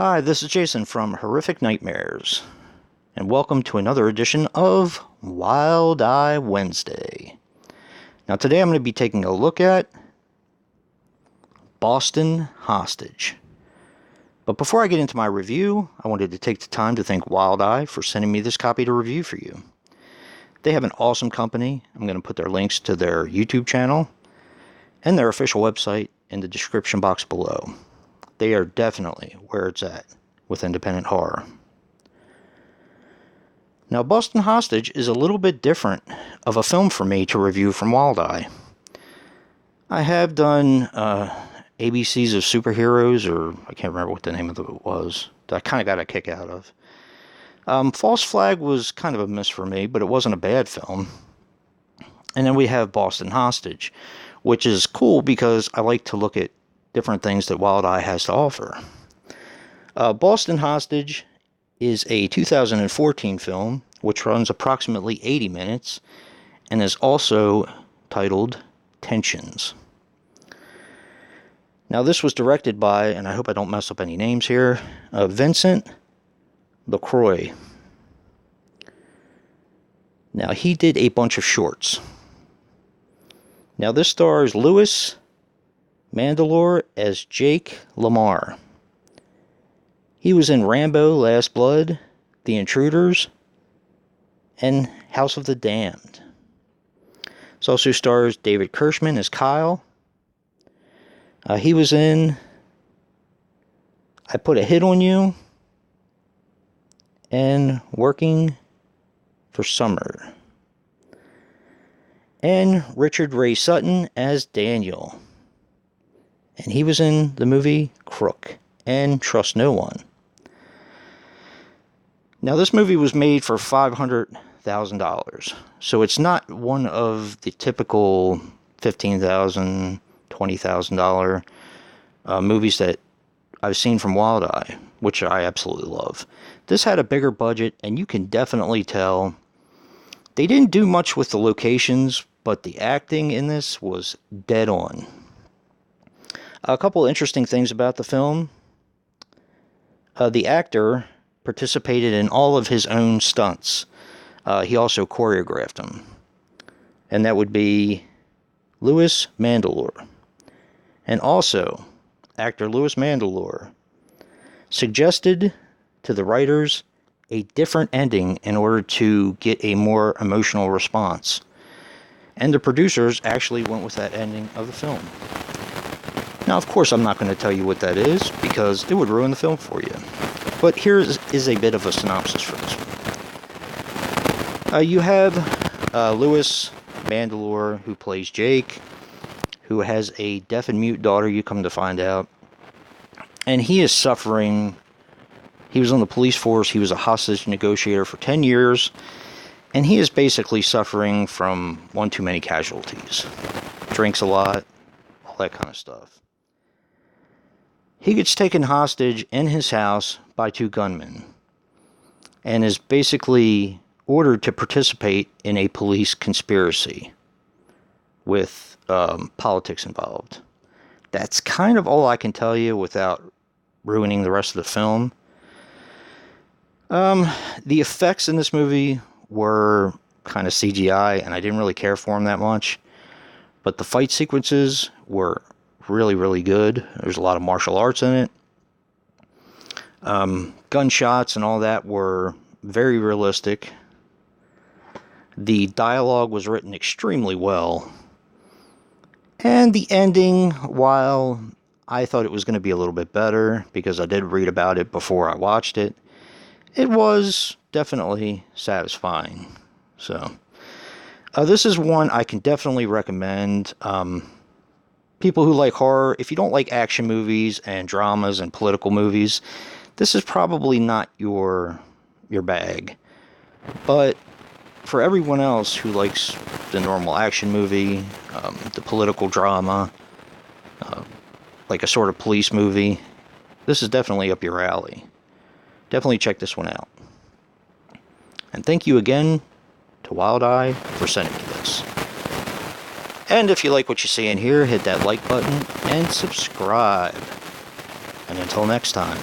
Hi, this is Jason from Horrific Nightmares, and welcome to another edition of Wild Eye Wednesday. Now, today I'm going to be taking a look at Boston Hostage. But before I get into my review, I wanted to take the time to thank Wild Eye for sending me this copy to review for you. They have an awesome company. I'm going to put their links to their YouTube channel and their official website in the description box below. They are definitely where it's at with independent horror. Now, Boston Hostage is a little bit different of a film for me to review from Wild Eye. I have done ABCs of Superheroes, or I can't remember what the name of it was, that I kind of got a kick out of. False Flag was kind of a miss for me, but it wasn't a bad film. And then we have Boston Hostage, which is cool because I like to look at different things that Wild Eye has to offer. Boston Hostage is a 2014 film, which runs approximately 80 minutes, and is also titled Tensions. Now, this was directed by, and I hope I don't mess up any names here, Vincent LaCroix. Now, he did a bunch of shorts. Now, this stars Louis Mandylor as Jake Lamar. He was in Rambo: Last Blood, The Intruders, and House of the Damned. It also stars David Kirschman as Kyle. He was in I Put a Hit on You and Working for Summer. And Richard Ray Sutton as Daniel. And he was in the movie Crook and Trust No One. Now, this movie was made for $500,000. So it's not one of the typical $15,000, $20,000 movies that I've seen from Wild Eye, which I absolutely love. This had a bigger budget, and you can definitely tell they didn't do much with the locations, but the acting in this was dead on. A couple interesting things about the film. The actor participated in all of his own stunts. He also choreographed them. And that would be Louis Mandylor. And also, actor Louis Mandylor suggested to the writers a different ending in order to get a more emotional response. And the producers actually went with that ending of the film. Now, of course, I'm not going to tell you what that is, because it would ruin the film for you. But here is a bit of a synopsis for this one. You have Louis Mandylor, who plays Jake, who has a deaf and mute daughter, you come to find out. And he is suffering. He was on the police force. He was a hostage negotiator for 10 years. And he is basically suffering from one too many casualties. Drinks a lot, all that kind of stuff. He gets taken hostage in his house by two gunmen and is basically ordered to participate in a police conspiracy with politics involved. That's kind of all I can tell you without ruining the rest of the film. The effects in this movie were kind of CGI, and I didn't really care for them that much. But the fight sequences were really, really good. There's a lot of martial arts in it. Gunshots and all that were very realistic. The dialogue was written extremely well. And the ending, while I thought it was going to be a little bit better, because I did read about it before I watched it, it was definitely satisfying. So, this is one I can definitely recommend. People who like horror, if you don't like action movies and dramas and political movies, this is probably not your bag. But for everyone else who likes the normal action movie, the political drama, like a sort of police movie, this is definitely up your alley. Definitely check this one out. And thank you again to Wild Eye for sending me this. And if you like what you see in here, hit that like button and subscribe. And until next time.